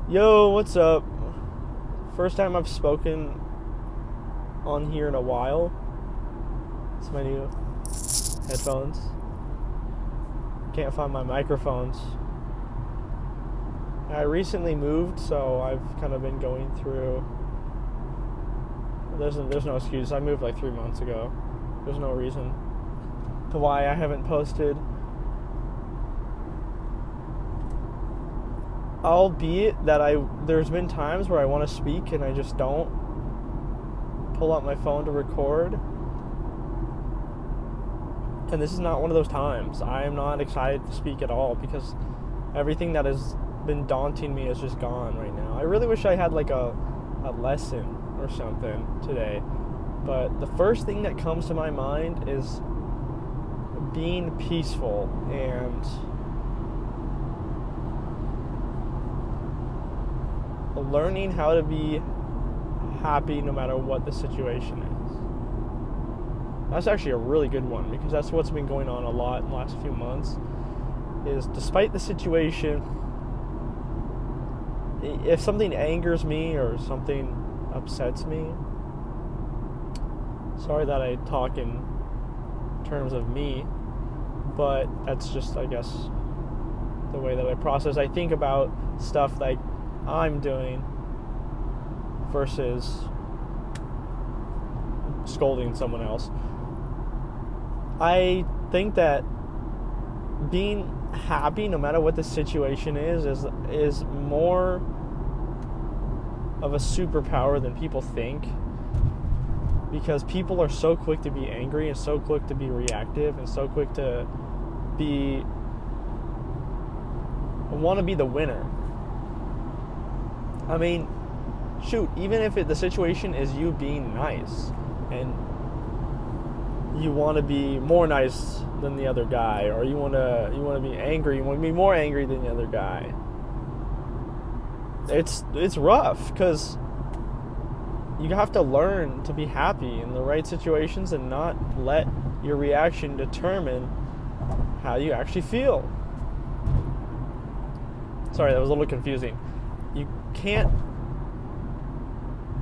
Yo, what's up? First time I've spoken on here in a while. It's my new headphones. Can't find my microphones. I recently moved, so I've kind of been going through. There's no excuse. I moved like 3 months ago. There's no reason to why I haven't posted. Albeit that there's been times where I want to speak and I just don't pull out my phone to record. And this is not one of those times. I am not excited to speak at all because everything that has been daunting me is just gone right now. I really wish I had like a lesson or something today. But the first thing that comes to my mind is being peaceful and learning how to be happy no matter what the situation is. That's actually a really good one because that's what's been going on a lot in the last few months is despite the situation, if something angers me or something upsets me, sorry that I talk in terms of me, but that's just, I guess, the way that I process. I think about stuff like I'm doing versus scolding someone else. I think that being happy no matter what the situation is more of a superpower than people think, because people are so quick to be angry and so quick to be reactive and so quick to want to be the winner. I mean, shoot, even if the situation is you being nice and you want to be more nice than the other guy, or you want to be angry, you want to be more angry than the other guy. It's rough because you have to learn to be happy in the right situations and not let your reaction determine how you actually feel. Sorry, that was a little confusing.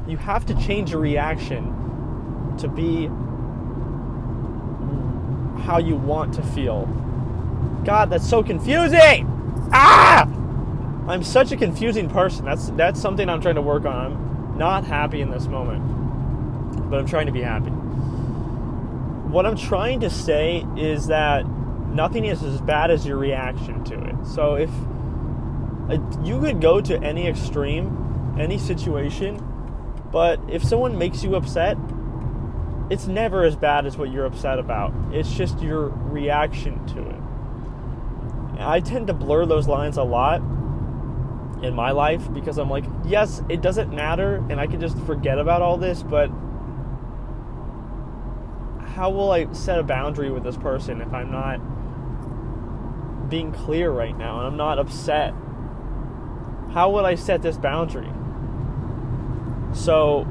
You have to change your reaction to be how you want to feel. God, that's so confusing! I'm such a confusing person. That's something I'm trying to work on. I'm not happy in this moment, but I'm trying to be happy. What I'm trying to say is that nothing is as bad as your reaction to it. So if you could go to any extreme, any situation, but if someone makes you upset, it's never as bad as what you're upset about. It's just your reaction to it. I tend to blur those lines a lot in my life because I'm like, yes, it doesn't matter and I can just forget about all this, but how will I set a boundary with this person if I'm not being clear right now and I'm not upset? How would I set this boundary? So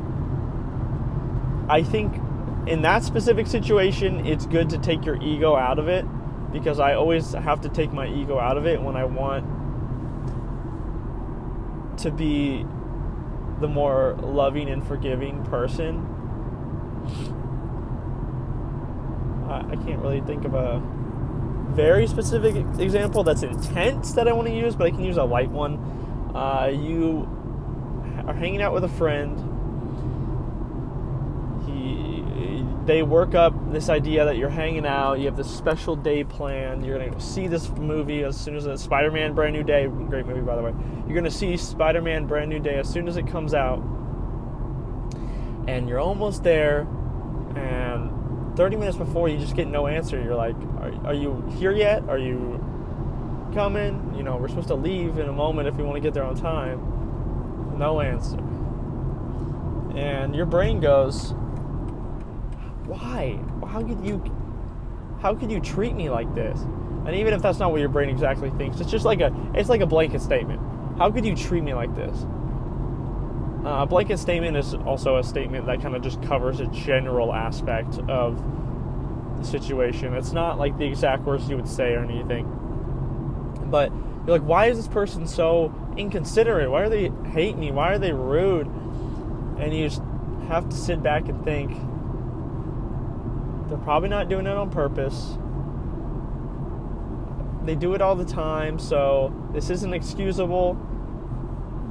I think in that specific situation, it's good to take your ego out of it, because I always have to take my ego out of it when I want to be the more loving and forgiving person. I can't really think of a very specific example that's intense that I want to use, but I can use a light one. You are hanging out with a friend. They work up this idea that you're hanging out, you have this special day planned, you're going to see this movie as soon as Spider-Man Brand New Day, great movie by the way, you're going to see Spider-Man Brand New Day as soon as it comes out, and you're almost there, and 30 minutes before you just get no answer. You're like, are you here yet? Are you coming? You know, we're supposed to leave in a moment if we want to get there on time. No answer. And your brain goes, why? How could you treat me like this? And even if that's not what your brain exactly thinks, it's like a blanket statement. How could you treat me like this? A blanket statement is also a statement that kind of just covers a general aspect of the situation. It's not like the exact words you would say or anything. But you're like, why is this person so inconsiderate? Why are they hate me? Why are they rude? And you just have to sit back and think, they're probably not doing it on purpose. They do it all the time, so this isn't excusable,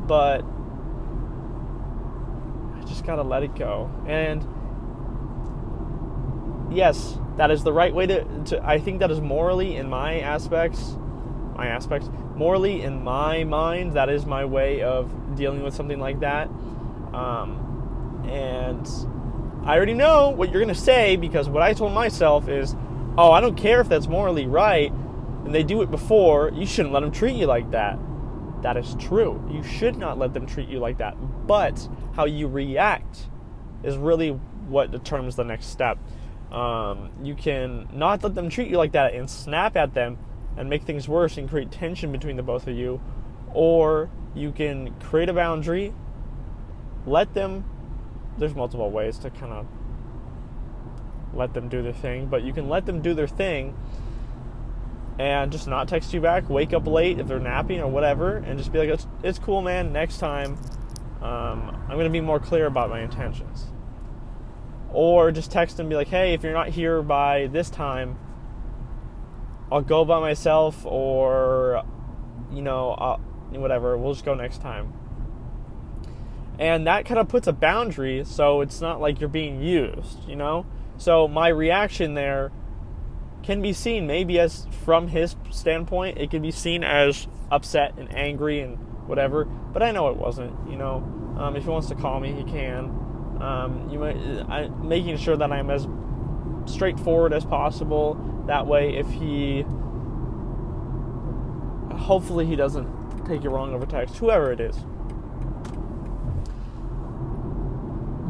but I just gotta let it go. And yes, that is the right way to I think that is morally in my aspects, morally in my mind, that is my way of dealing with something like that. And I already know what you're going to say, because what I told myself is, oh, I don't care if that's morally right, and they do it before, you shouldn't let them treat you like that. That is true. You should not let them treat you like that. But how you react is really what determines the next step. You can not let them treat you like that and snap at them and make things worse and create tension between the both of you. Or you can create a boundary, let them, there's multiple ways to kind of let them do their thing, but you can let them do their thing and just not text you back, wake up late if they're napping or whatever, and just be like, it's cool, man, next time I'm going to be more clear about my intentions. Or just text and be like, hey, if you're not here by this time, I'll go by myself, or, whatever, we'll just go next time. And that kind of puts a boundary, so it's not like you're being used, So my reaction there can be seen maybe as, from his standpoint, it can be seen as upset and angry and whatever, but I know it wasn't, If he wants to call me, he can. Making sure that I'm as straightforward as possible. That way, hopefully he doesn't take it wrong over text, whoever it is.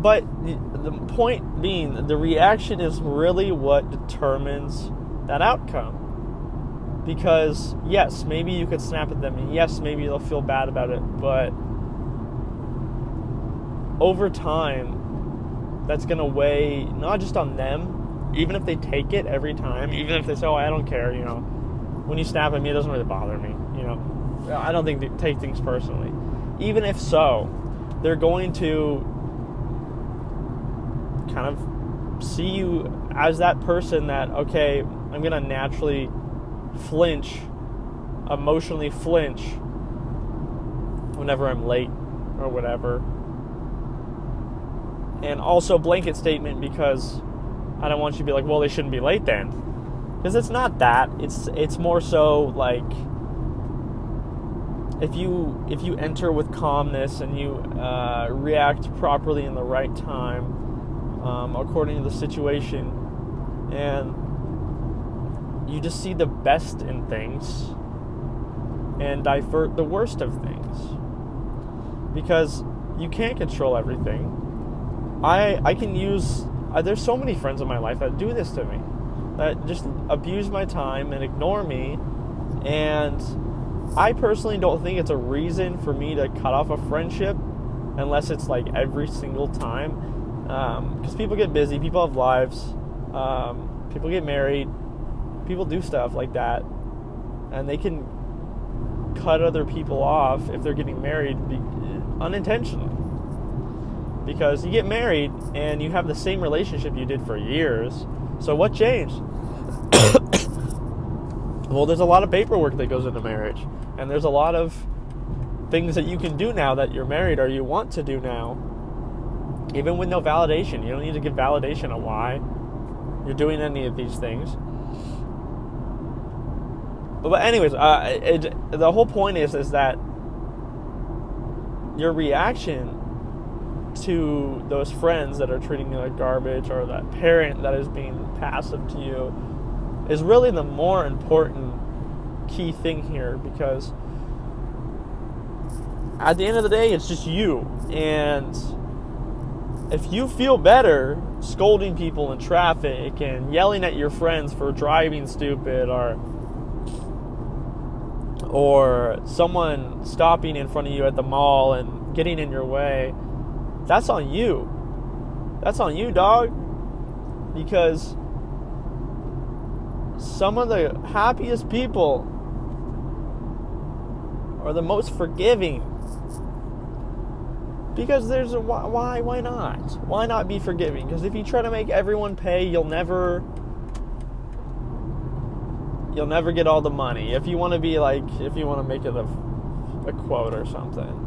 But the point being, the reaction is really what determines that outcome. Because, yes, maybe you could snap at them, and yes, maybe they'll feel bad about it, but over time, that's going to weigh not just on them, even if they take it every time, even if they say, oh, I don't care, when you snap at me, it doesn't really bother me, I don't think they take things personally. Even if so, they're going to kind of see you as that person that, okay, I'm going to naturally emotionally flinch whenever I'm late or whatever. And also blanket statement, because I don't want you to be like, well, they shouldn't be late then. Because it's not that. It's more so like, if you enter with calmness and you react properly in the right time, according to the situation, and you just see the best in things and divert the worst of things, because you can't control everything. I can use, there's so many friends in my life that do this to me, that just abuse my time and ignore me, and I personally don't think it's a reason for me to cut off a friendship unless it's like every single time. Because people get busy, people have lives, people get married, people do stuff like that, and they can cut other people off if they're getting married unintentionally. Because you get married and you have the same relationship you did for years, so what changed? Well, there's a lot of paperwork that goes into marriage, and there's a lot of things that you can do now that you're married or you want to do now, even with no validation. You don't need to give validation on why you're doing any of these things. But anyways, the whole point is that your reaction to those friends that are treating you like garbage, or that parent that is being passive to you, is really the more important key thing here, because at the end of the day, it's just you. And if you feel better scolding people in traffic and yelling at your friends for driving stupid, or someone stopping in front of you at the mall and getting in your way, that's on you. That's on you, dog. Because some of the happiest people or the most forgiving. Because there's a why not? Why not be forgiving? Because if you try to make everyone pay, you'll never get all the money. If you want to make it a quote or something.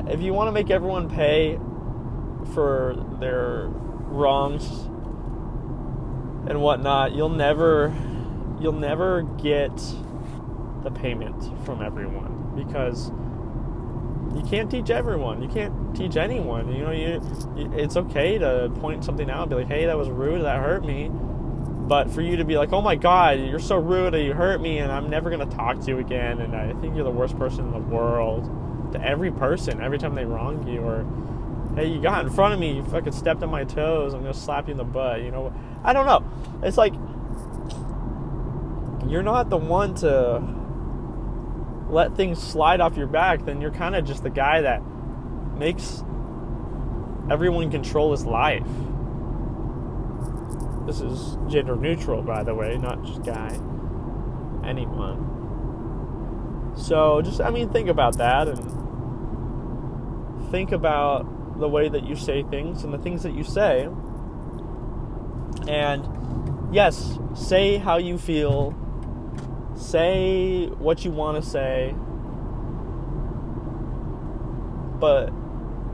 If you want to make everyone pay for their wrongs and whatnot, you'll never get the payment from everyone, because you can't teach everyone. You can't teach anyone. It's okay to point something out and be like, hey, that was rude, that hurt me. But for you to be like, oh my God, you're so rude, you hurt me, and I'm never going to talk to you again, and I think you're the worst person in the world, to every person, every time they wrong you, or, hey, you got in front of me, you fucking stepped on my toes, I'm going to slap you in the butt, I don't know. It's like, you're not the one to let things slide off your back, then you're kind of just the guy that makes everyone control his life. This is gender neutral, by the way, not just guy. Anyone. So just, think about that, and think about the way that you say things and the things that you say. And yes, say how you feel. Say what you want to say, but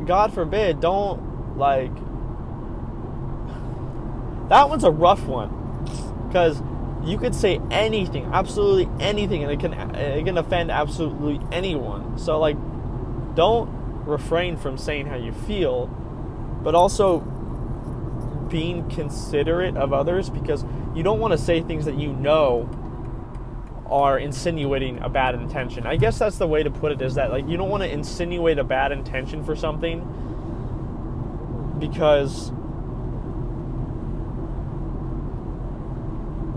God forbid, don't, that one's a rough one, because you could say anything, absolutely anything, and it can offend absolutely anyone. So, don't refrain from saying how you feel, but also being considerate of others, because you don't want to say things that are insinuating a bad intention. I guess that's the way to put it, is that you don't want to insinuate a bad intention for something, because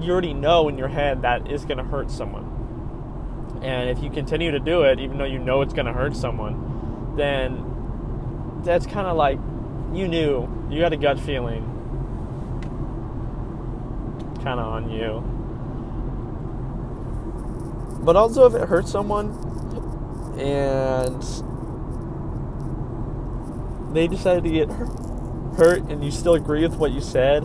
you already know in your head that is going to hurt someone. And if you continue to do it, even though you know it's going to hurt someone, then that's kind of like, you got a gut feeling, kind of on you. But also, if it hurts someone and they decided to get hurt and you still agree with what you said,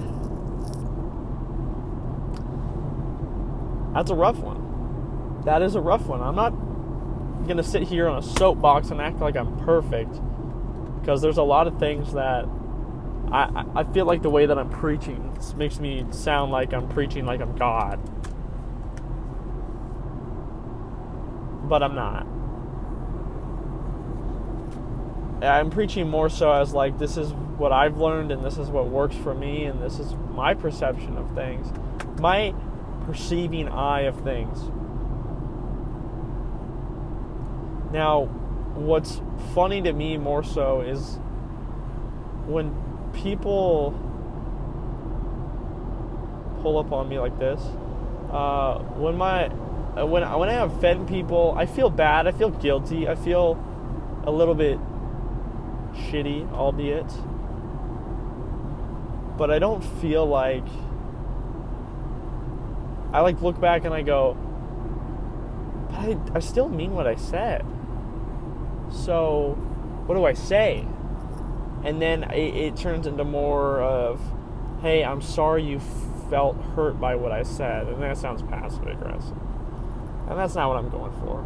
that's a rough one. That is a rough one. I'm not going to sit here on a soapbox and act like I'm perfect, because there's a lot of things that I feel like the way that I'm preaching makes me sound like I'm preaching like I'm God. But I'm not. I'm preaching more so as this is what I've learned, and this is what works for me, and this is my perception of things, my perceiving eye of things. Now, what's funny to me more so is when people pull up on me like this, when I offend people, I feel bad, I feel guilty, I feel a little bit shitty, albeit, but I don't feel like, I look back and I go, but I still mean what I said, so what do I say? And then it turns into more of, hey, I'm sorry you felt hurt by what I said, and that sounds passive aggressive. And that's not what I'm going for.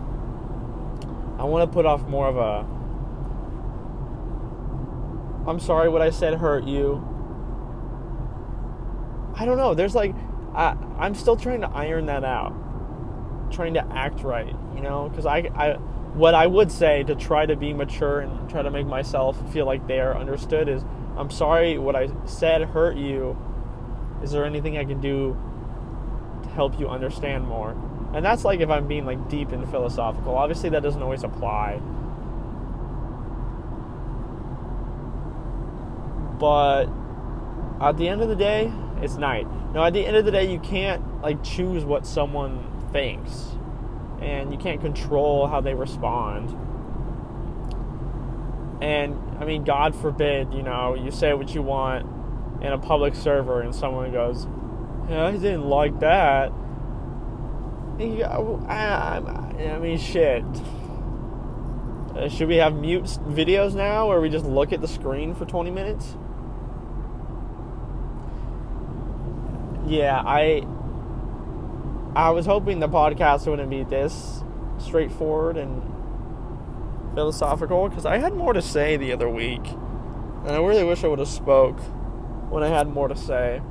I want to put off more of a, I'm sorry what I said hurt you. I don't know. There's I'm still trying to iron that out. Trying to act right, because what I would say to try to be mature and try to make myself feel like they are understood is, I'm sorry what I said hurt you. Is there anything I can do to help you understand more? And that's if I'm being deep and philosophical. Obviously that doesn't always apply. But at the end of the day, it's night. Now, at the end of the day, you can't choose what someone thinks, and you can't control how they respond. And God forbid, you say what you want in a public server, and someone goes, "Yeah, I didn't like that." Shit. Should we have mute videos now where we just look at the screen for 20 minutes? Yeah, I was hoping the podcast wouldn't be this straightforward and philosophical, because I had more to say the other week, and I really wish I would have spoke when I had more to say.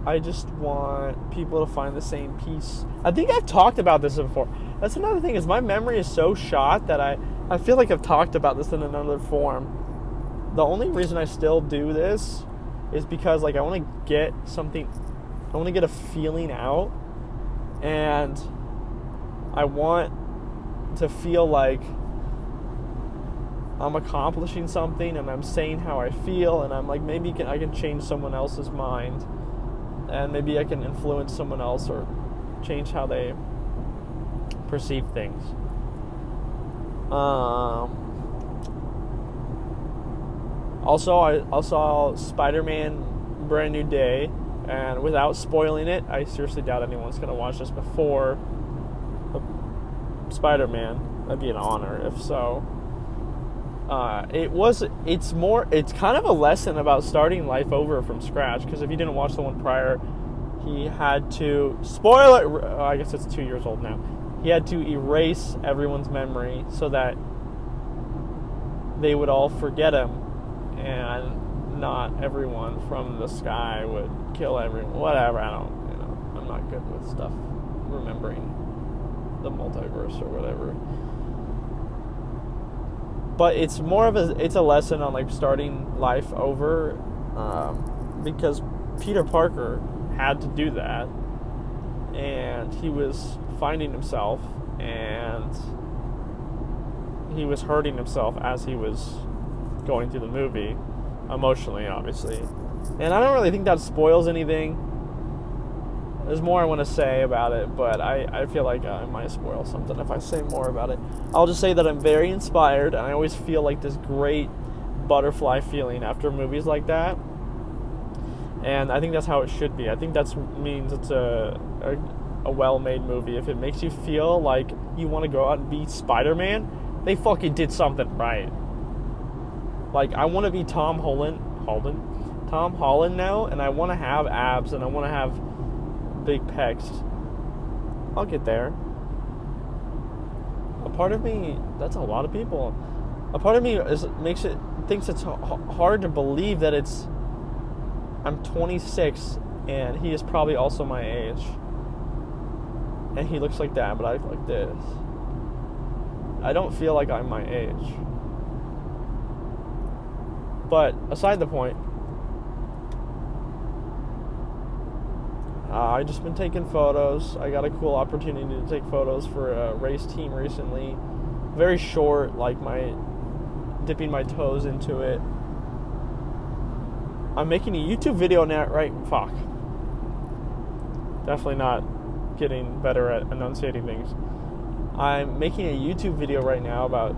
I just want people to find the same peace. I think I've talked about this before. That's another thing, is my memory is so shot that I feel like I've talked about this in another form. The only reason I still do this is because, like, I want to get something, I want to get a feeling out, and I want to feel like I'm accomplishing something, and I'm saying how I feel, and I'm like, maybe I can change someone else's mind, and maybe I can influence someone else or change how they perceive things. Also, I saw Spider-Man Brand New Day, and without spoiling it, I seriously doubt anyone's going to watch this before Spider-Man. That'd be an honor if so. It's kind of a lesson about starting life over from scratch, because if you didn't watch the one prior, he had to, spoiler, I guess it's 2 years old now, he had to erase everyone's memory so that they would all forget him, and not everyone from the sky would kill everyone. Whatever, I'm not good with stuff, remembering the multiverse or whatever. But it's more of a lesson on, like, starting life over, because Peter Parker had to do that, and he was finding himself, and he was hurting himself as he was going through the movie, emotionally, obviously. And I don't really think that spoils anything. There's more I want to say about it, but I feel like I might spoil something if I say more about it. I'll just say that I'm very inspired, and I always feel like this great butterfly feeling after movies like that. And I think that's how it should be. I think that means it's a well-made movie. If it makes you feel like you want to go out and be Spider-Man, they fucking did something right. Like, I want to be Tom Holland now, and I want to have abs, and I want to have big pecs. I'll get there. A part of me, that's a lot of people. A part of me thinks it's hard to believe that I'm 26, and he is probably also my age. And he looks like that, but I look like this. I don't feel like I'm my age. But aside the point, I've just been taking photos. I got a cool opportunity to take photos for a race team recently. Very short, like dipping my toes into it. I'm making a YouTube video now, right? Fuck. Definitely not getting better at enunciating things. I'm making a YouTube video right now about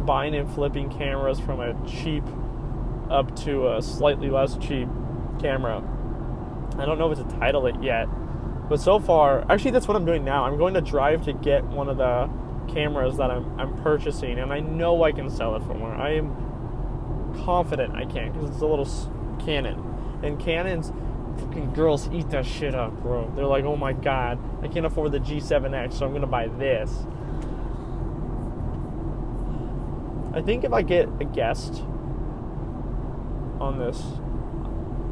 buying and flipping cameras from a cheap up to a slightly less cheap camera. I don't know what to title it yet, but so far, actually that's what I'm doing now. I'm going to drive to get one of the cameras that I'm purchasing, and I know I can sell it for more. I am confident I can, because it's a little Canon, and Canons, fucking girls eat that shit up, bro. They're like, oh my god, I can't afford the G7X, so I'm gonna buy this. I think if I get a guest on this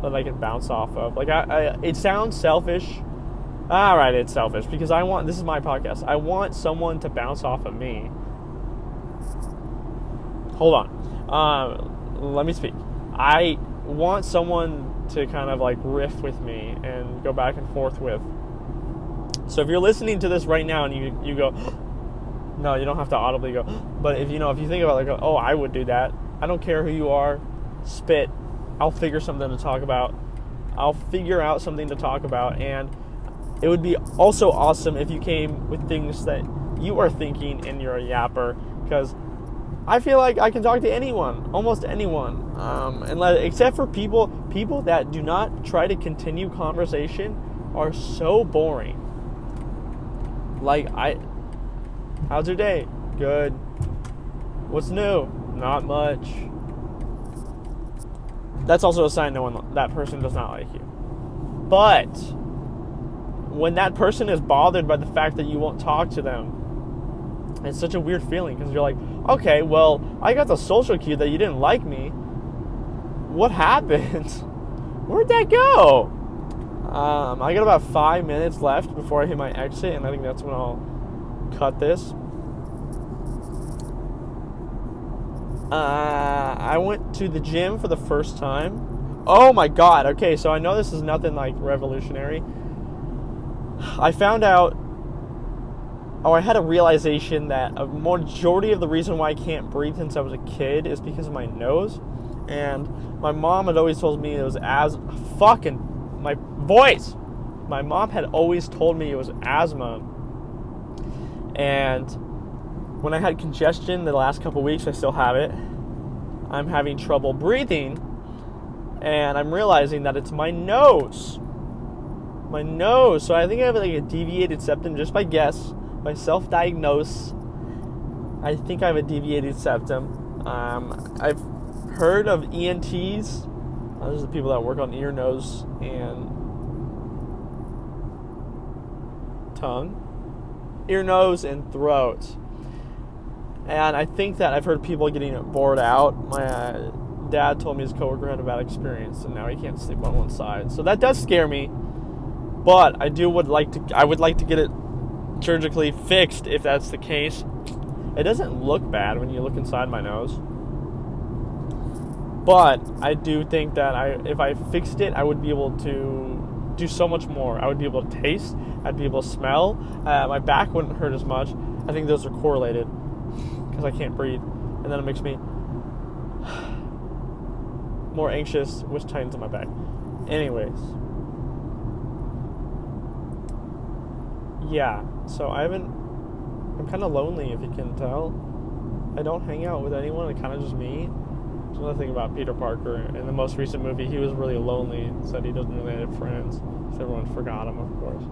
that I can bounce off of, like, it sounds selfish. Alright, it's selfish, because this is my podcast. I want someone to bounce off of me. Hold on. Let me speak. I want someone to kind of, like, riff with me and go back and forth with. So if you're listening to this right now and you go, no, you don't have to audibly go, but if you think about it, like, oh, I would do that. I don't care who you are. Spit. I'll figure something to talk about. I'll figure out something to talk about, and it would be also awesome if you came with things that you are thinking and you're a yapper, because I feel like I can talk to anyone, almost anyone, except for people that do not try to continue conversation are so boring. Like, how's your day? Good. What's new? Not much. That's also a sign that person does not like you. But when that person is bothered by the fact that you won't talk to them, it's such a weird feeling, because you're like, okay, well, I got the social cue that you didn't like me. What happened? Where'd that go? I got about 5 minutes left before I hit my exit, and I think that's when I'll cut this. I went to the gym for the first time. Oh my god, okay, so I know this is nothing like revolutionary. I found out, I had a realization that a majority of the reason why I can't breathe since I was a kid is because of my nose. And my mom had always told me it was my voice. My mom had always told me it was asthma. And when I had congestion the last couple weeks, I still have it. I'm having trouble breathing, and I'm realizing that it's my nose. My nose. So I think I have like a deviated septum, just by guess, by self-diagnose. I think I have a deviated septum. I've heard of ENTs. Those are the people that work on ear, nose, and tongue. Ear, nose, and throat. And I think that I've heard people getting bored out. My dad told me his coworker had a bad experience, and now he can't sleep on one side. So that does scare me. But I would like to get it surgically fixed if that's the case. It doesn't look bad when you look inside my nose. But I do think that if I fixed it, I would be able to do so much more. I would be able to taste. I'd be able to smell. My back wouldn't hurt as much. I think those are correlated, because I can't breathe. And then it makes me more anxious, which tightens in my back. Anyways. Yeah, so I'm kind of lonely, if you can tell. I don't hang out with anyone. I kind of just me. There's another thing about Peter Parker. In the most recent movie, he was really lonely. Said he doesn't really have friends. So everyone forgot him, of course.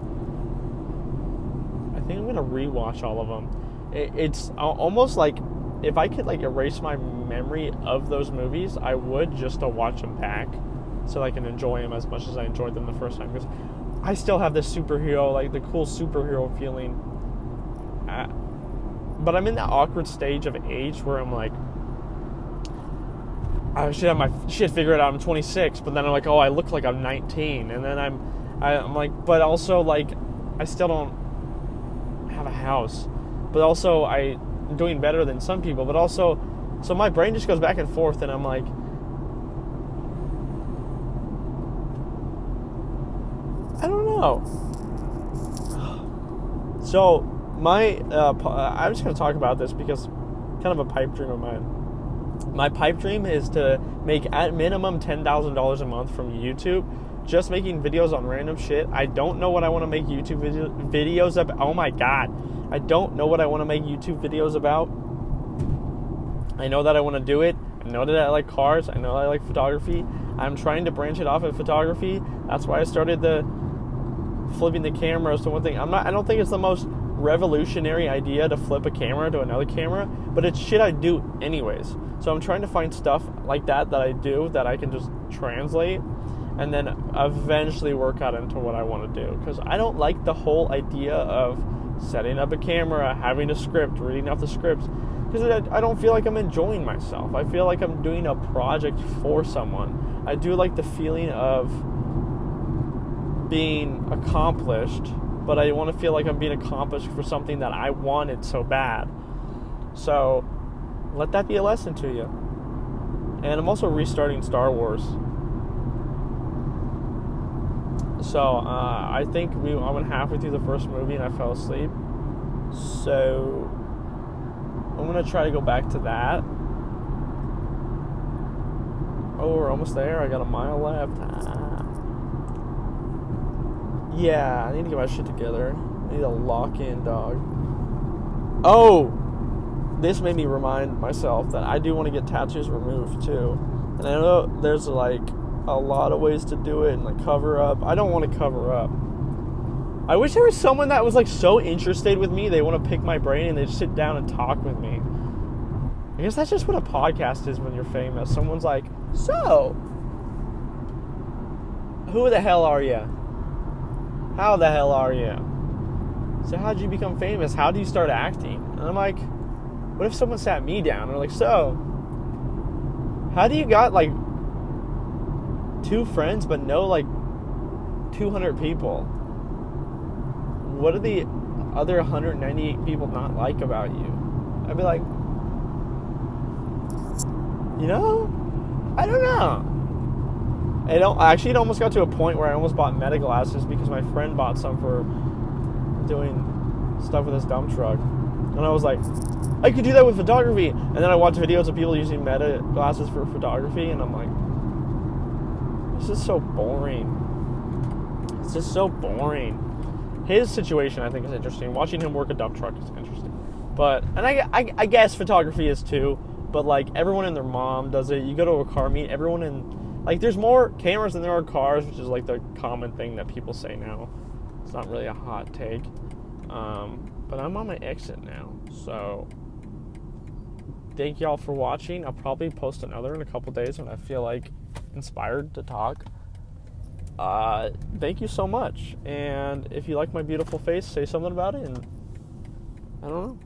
I think I'm going to rewatch all of them. It's almost like if I could like erase my memory of those movies, I would, just to watch them back so I can enjoy them as much as I enjoyed them the first time. Because I still have this superhero, like the cool superhero feeling. But I'm in that awkward stage of age where I'm like, I should have my shit figured out. I'm 26, but then I'm like, oh, I look like I'm 19. And then I'm like, but also like, I still don't have a house. But also I'm doing better than some people. But also, so my brain just goes back and forth, and I'm like, I don't know. So I'm just going to talk about this because kind of a pipe dream of mine. My pipe dream is to make at minimum $10,000 a month from YouTube, just making videos on random shit. I don't know what I want to make YouTube videos about. Oh my god. I don't know what I want to make YouTube videos about. I know that I want to do it. I know that I like cars. I know that I like photography. I'm trying to branch it off of photography. That's why I started the flipping the cameras to one thing. I don't think it's the most revolutionary idea to flip a camera to another camera, but it's shit I do anyways. So I'm trying to find stuff like that I do that I can just translate and then eventually work out into what I want to do. Because I don't like the whole idea of setting up a camera, having a script, reading off the scripts, because I don't feel like I'm enjoying myself. I feel like I'm doing a project for someone. I do like the feeling of being accomplished, but I want to feel like I'm being accomplished for something that I wanted so bad. So let that be a lesson to you. And I'm also restarting Star Wars. So I think I went halfway through the first movie and I fell asleep. So I'm going to try to go back to that. Oh, we're almost there. I got a mile left. Yeah, I need to get my shit together. I need a lock-in, dog. Oh! This made me remind myself that I do want to get tattoos removed, too. And I know there's, like, a lot of ways to do it and, like, cover up. I don't want to cover up. I wish there was someone that was like so interested with me, they want to pick my brain and they just sit down and talk with me. I guess that's just what a podcast is when you're famous. Someone's like, so, who the hell are you? How the hell are you? So how'd you become famous? How do you start acting? And I'm like, what if someone sat me down and they're like, so, how do you got like 2 friends but no like 200 people? What do the other 198 people not like about you? I'd be like, you know, I don't know. It almost got to a point where I almost bought Meta glasses because my friend bought some for doing stuff with his dump truck. And I was like, I could do that with photography. And then I watched videos of people using Meta glasses for photography, and I'm like, this is so boring. It's just so boring. His situation, I think, is interesting. Watching him work a dump truck is interesting. But, and I guess photography is too, but like everyone and their mom does it. You go to a car meet, everyone in, like there's more cameras than there are cars, which is like the common thing that people say now. It's not really a hot take. But I'm on my exit now. So thank y'all for watching. I'll probably post another in a couple days when I feel like inspired to talk. Thank you so much. And if you like my beautiful face, say something about it. And I don't know.